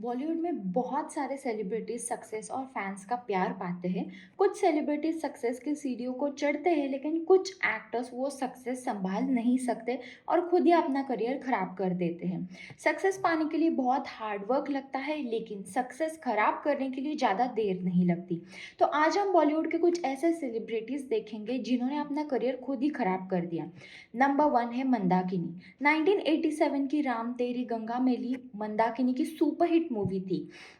बॉलीवुड में बहुत सारे सेलिब्रिटीज सक्सेस और फैंस का प्यार पाते हैं। कुछ सेलिब्रिटीज सक्सेस की सीढ़ियों को चढ़ते हैं, लेकिन कुछ एक्टर्स वो सक्सेस संभाल नहीं सकते और खुद ही अपना करियर खराब कर देते हैं। सक्सेस पाने के लिए बहुत हार्ड वर्क लगता है, लेकिन सक्सेस खराब करने के लिए ज़्यादा देर नहीं लगती। तो आज हम बॉलीवुड के कुछ ऐसे सेलिब्रिटीज देखेंगे जिन्होंने अपना करियर खुद ही खराब कर दिया। नंबर वन है मंदाकिनी। 1987 की राम तेरी गंगा मैली मंदाकिनी की सुपरहिट मूवी थी।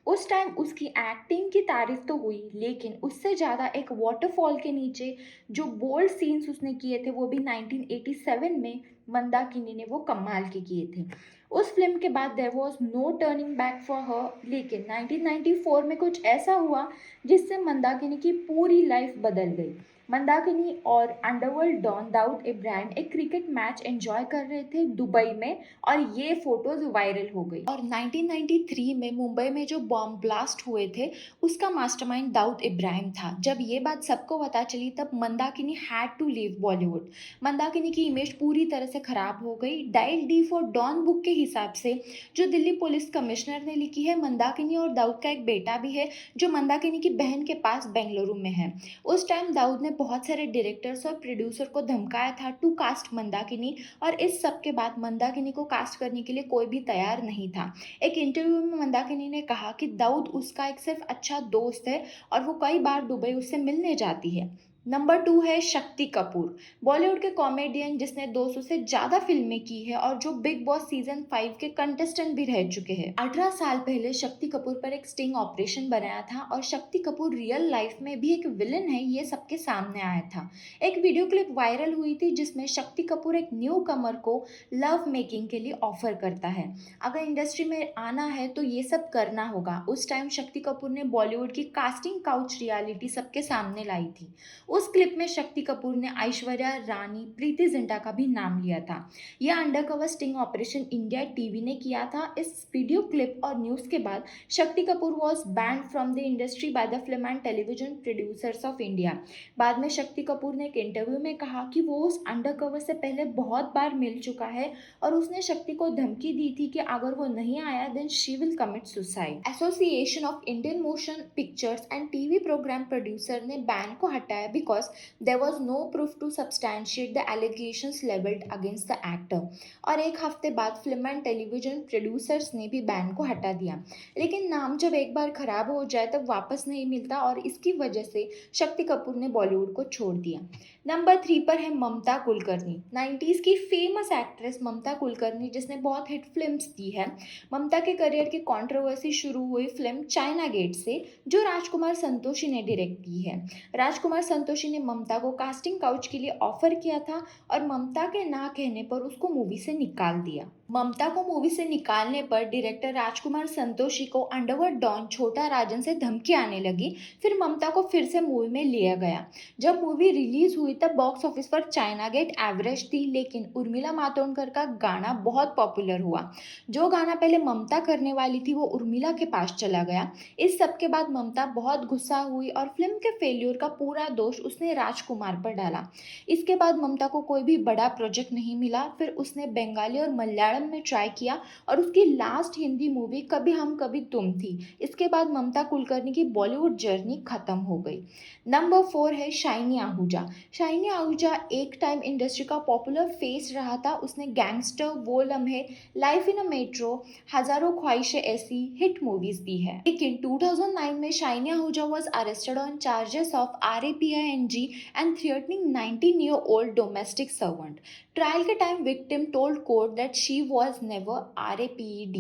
उस टाइम उसकी एक्टिंग की तारीफ तो हुई, लेकिन उससे ज़्यादा एक वाटरफॉल के नीचे जो बोल्ड सीन्स उसने किए थे, वो भी 1987 में मंदाकिनी ने वो कमाल के किए थे। उस फिल्म के बाद there was no turning back for her, लेकिन 1994 में कुछ ऐसा हुआ जिससे मंदाकिनी की पूरी लाइफ बदल गई। मंदाकिनी और अंडरवर्ल्ड डॉन दाऊद इब्राहिम एक क्रिकेट मैच एंजॉय कर रहे थे दुबई में, और ये फोटोज वायरल हो गई। और 1993 में मुंबई में जो बॉम्ब ब्लास्ट हुए थे, उसका मास्टरमाइंड दाऊद इब्राहिम था। जब ये बात सबको पता चली, तब Mandakini had to leave Bollywood. Mandakini की इमेज पूरी तरह से खराब हो गई। Dial D for Don book के हिसाब से, जो दिल्ली पुलिस कमिश्नर ने लिखी है, मंदाकिनी और दाऊद का एक बेटा भी है जो मंदाकिनी की बहन के पास बेंगलुरु में है। उस टाइम दाऊद ने बहुत सारे डायरेक्टर्स और प्रोड्यूसर को धमकाया था टू कास्ट मंदाकिनी, और इस सब के बाद मंदाकिनी को कास्ट करने के लिए कोई भी तैयार नहीं था। एक इंटरव्यू में मंदाकिनी ने कहा कि दाऊद उसका एक सिर्फ अच्छा दोस्त है और वो कई बार दुबई उससे मिलने जाती है। नंबर टू है शक्ति कपूर। बॉलीवुड के कॉमेडियन जिसने 200 से ज़्यादा फिल्में की है और जो बिग बॉस सीजन 5 के कंटेस्टेंट भी रह चुके हैं। 18 साल पहले शक्ति कपूर पर एक स्टिंग ऑपरेशन बनाया था, और शक्ति कपूर रियल लाइफ में भी एक विलन है, ये सबके सामने आया था। एक वीडियो क्लिप वायरल हुई थी जिसमें शक्ति कपूर एक न्यू कमर को लव मेकिंग के लिए ऑफर करता है। अगर इंडस्ट्री में आना है तो ये सब करना होगा। उस टाइम शक्ति कपूर ने बॉलीवुड की कास्टिंग काउच रियलिटी सबके सामने लाई थी। उस क्लिप में शक्ति कपूर ने ऐश्वर्या रानी, प्रीति जिंटा का भी नाम लिया था। यह undercover sting operation India TV ने किया था। इस वीडियो क्लिप और न्यूज़ के बाद Shakti Kapoor was banned from the industry by the film and television producers of India. बाद में शक्ति कपूर ने एक इंटरव्यू में कहा कि वो उस अंडरकवर से पहले बहुत बार मिल चुका है, और उसने शक्ति को धमकी दी थी कि अगर वो नहीं आया then she will commit suicide. Association of Indian motion pictures and TV program producer ने बैन को हटाया because there was no proof to substantiate the allegations leveled against the actor। और एक हफ्ते बाद फिल्म एंड टेलीविजन प्रोड्यूसर्स ने भी ban को हटा दिया। लेकिन नाम जब एक बार खराब हो जाए तब वापस नहीं मिलता, और इसकी वजह से शक्ति कपूर ने बॉलीवुड को छोड़ दिया। नंबर 3 पर है ममता कुलकर्णी। 90s की फेमस एक्ट्रेस ममता कुलकर्णी, जिसने बहुत हिट फिल्म्स दी है। ममता के करियर की कंट्रोवर्सी शुरू हुई फिल्म चाइना गेट से, जो राजकुमार संतोषी ने डायरेक्ट की है। राजकुमार संतोषी ने ममता को कास्टिंग काउच के लिए ऑफर किया था, और ममता के ना कहने पर उसको मूवी से निकाल दिया। ममता को मूवी से निकालने पर डायरेक्टर राजकुमार संतोषी को अंडरवर्ल्ड डॉन छोटा राजन से धमकी आने लगी। फिर ममता को फिर से मूवी में लिया गया। जब मूवी रिलीज हुई तब बॉक्स ऑफिस पर चाइना गेट एवरेज थी, लेकिन उर्मिला मातोंडकर का गाना बहुत पॉपुलर हुआ। जो गाना पहले ममता करने वाली थी वो उर्मिला के पास चला गया। इस सब के बाद ममता बहुत गुस्सा हुई और फिल्म के फेल्यूर का पूरा दोष उसने राजकुमार पर डाला। इसके बाद ममता को कोई भी बड़ा प्रोजेक्ट नहीं मिला। फिर उसने बंगाली और मलयालम में ट्राई किया, और उसकी लास्ट हिंदी मूवी कभी हम कभी तुम थी। इसके बाद ममता कुलकर्णी की बॉलीवुड जर्नी खत्म हो गई। नंबर 4 है शाइनी आहूजा। शाइनी आहूजा एक टाइम इंडस्ट्री का पॉपुलर फेस रहा था। उसने गैंगस्टर, वो लम्हे, लाइफ इन अ मेट्रो, हजारों ख्वाहिशें ऐसी हिट मूवीज दी है। लेकिन 2009 में Shiney Ahuja was arrested on charges of RAPING and threatening 19-year-old domestic servant। Trial के time victim told court that she was never RAPED,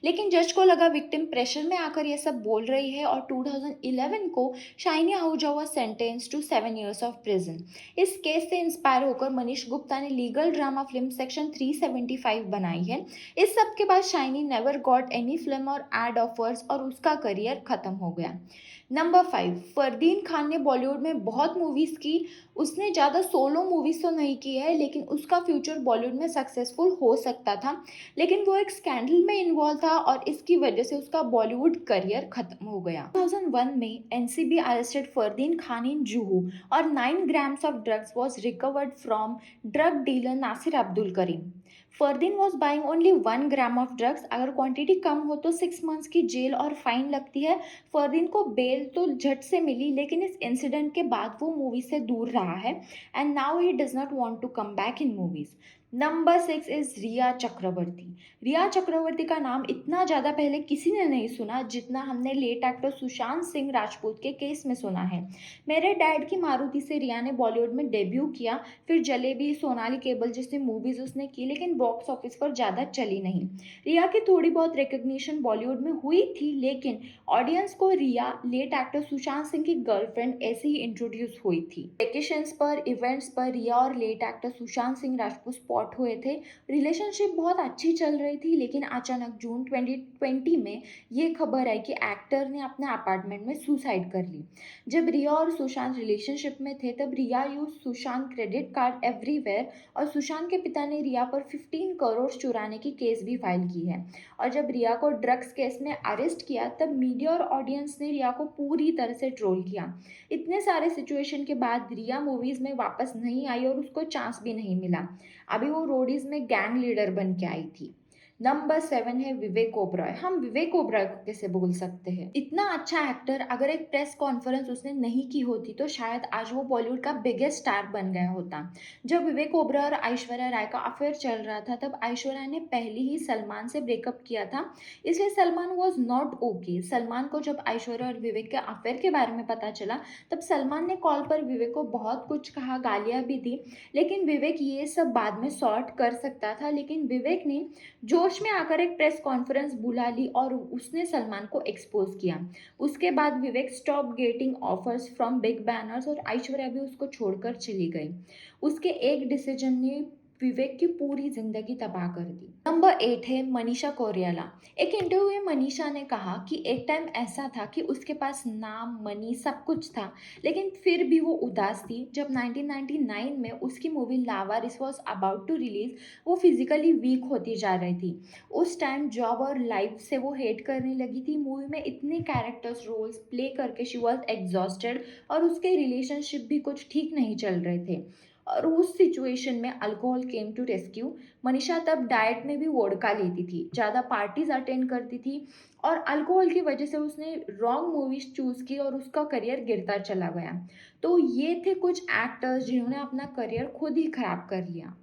लेकिन जज को लगा विक्टिम प्रेशर में आकर यह सब बोल रही है, और 2011 को Shiney Ahuja was sentence to 7 years of prison. इस केस से इंस्पायर होकर मनीष गुप्ता ने लीगल ड्रामा फिल्म सेक्शन 375 बनाई है। इस सब के बाद shiny never got any film और एड ऑफर्स, और उसका करियर खत्म हो गया। नंबर 5, फरदीन खान ने बॉलीवुड में बहुत मूवीज़ की। उसने ज़्यादा सोलो मूवीज़ तो नहीं की है, लेकिन उसका फ्यूचर बॉलीवुड में सक्सेसफुल हो सकता था, लेकिन वो एक स्कैंडल में इन्वॉल्व था, और इसकी वजह से उसका बॉलीवुड करियर खत्म हो गया। 2001 में NCB arrested Fardeen Khan in Juhu, और 9 grams of drugs was recovered from drug dealer Nasir Abdul Karim. Fardeen was buying only 1 gram of drugs. अगर क्वांटिटी कम हो तो 6 मंथ्स की जेल और फाइन लगती है। फरदीन को बेल तो झट से मिली, लेकिन इस इंसिडेंट के बाद वो मूवी से दूर रहा है and now he does not want to come back in movies. Number 6 is Rhea Chakraborty. Rhea Chakraborty का नाम इतना ज़्यादा पहले किसी ने नहीं सुना जितना हमने लेट एक्टर सुशांत सिंह राजपूत के केस में सुना है। मेरे डैड की मारुति से रिया ने बॉलीवुड में डेब्यू किया, फिर जलेबी, सोनाली केबल जैसी मूवीज उसने की, लेकिन बॉक्स ऑफिस पर ज़्यादा चली नहीं। रिया की थोड़ी बहुत रिकग्निशन बॉलीवुड में हुई थी, लेकिन ऑडियंस को रिया लेट एक्टर सुशांत सिंह की गर्लफ्रेंड ऐसे ही इंट्रोड्यूस हुई थी। वेकेशंस पर, इवेंट्स पर रिया और late actor Sushant Singh Rajput spot हुए थे। रिलेशनशिप बहुत अच्छी चल रही थी, लेकिन अचानक जून 2020 में ये खबर आई कि एक्टर ने अपने अपार्टमेंट में सुसाइड कर ली। जब रिया और सुशांत रिलेशनशिप में थे तब Rhea use Sushant credit card everywhere, और सुशांत के पिता ने रिया पर 15 करोड़ चुराने की केस भी फाइल की है। और जब रिया को ड्रग्स केस में अरेस्ट किया तब मीडिया और ऑडियंस ने रिया को पूरी तरह से ट्रोल किया। इतने सारे सिचुएशन के बाद रिया मूवीज में वापस नहीं आई और उसको चांस भी नहीं मिला। अभी वो रोडीज में गैंग लीडर बन के आई थी। नंबर 7 है विवेक ओबरॉय। हम विवेक ओबरॉय को कैसे भूल सकते हैं? इतना अच्छा एक्टर, अगर एक प्रेस कॉन्फ्रेंस उसने नहीं की होती तो शायद आज वो बॉलीवुड का बिगेस्ट स्टार बन गया होता। जब विवेक ओबरॉय और ऐश्वर्या राय का अफेयर चल रहा था तब ऐश्वर्या ने पहले ही सलमान से ब्रेकअप किया था, इसलिए Salman was not okay. Salman को जब ऐश्वर्या और विवेक के अफेयर के बारे में पता चला तब सलमान ने कॉल पर विवेक को बहुत कुछ कहा, गालियाँ भी दी, लेकिन विवेक ये सब बाद में सॉर्ट कर सकता था। लेकिन विवेक ने जोश में आकर एक प्रेस कॉन्फ्रेंस बुला ली और उसने सलमान को एक्सपोज किया। उसके बाद Vivek stop getting offers from big banners और ऐश्वर्या भी उसको छोड़कर चली गई। उसके एक डिसीजन ने विवेक की पूरी जिंदगी तबाह कर दी। नंबर 8 है मनीषा कोइराला। एक इंटरव्यू में मनीषा ने कहा कि एक टाइम ऐसा था कि उसके पास नाम, मनी, सब कुछ था, लेकिन फिर भी वो उदास थी। जब 1999 में उसकी movie Lawaris was about to release, वो फिजिकली वीक होती जा रही थी। उस टाइम जॉब और लाइफ से वो हेट करने लगी थी। मूवी में इतने कैरेक्टर्स रोल्स प्ले करके शी वॉज एग्जॉस्टेड और उसके रिलेशनशिप भी कुछ ठीक नहीं चल रहे थे। और उस सिचुएशन में alcohol came to rescue. Manisha तब डाइट में भी वोडका लेती थी, ज़्यादा पार्टीज अटेंड करती थी, और अल्कोहल की वजह से उसने रॉन्ग मूवीज चूज़ की और उसका करियर गिरता चला गया। तो ये थे कुछ एक्टर्स जिन्होंने अपना करियर खुद ही खराब कर लिया।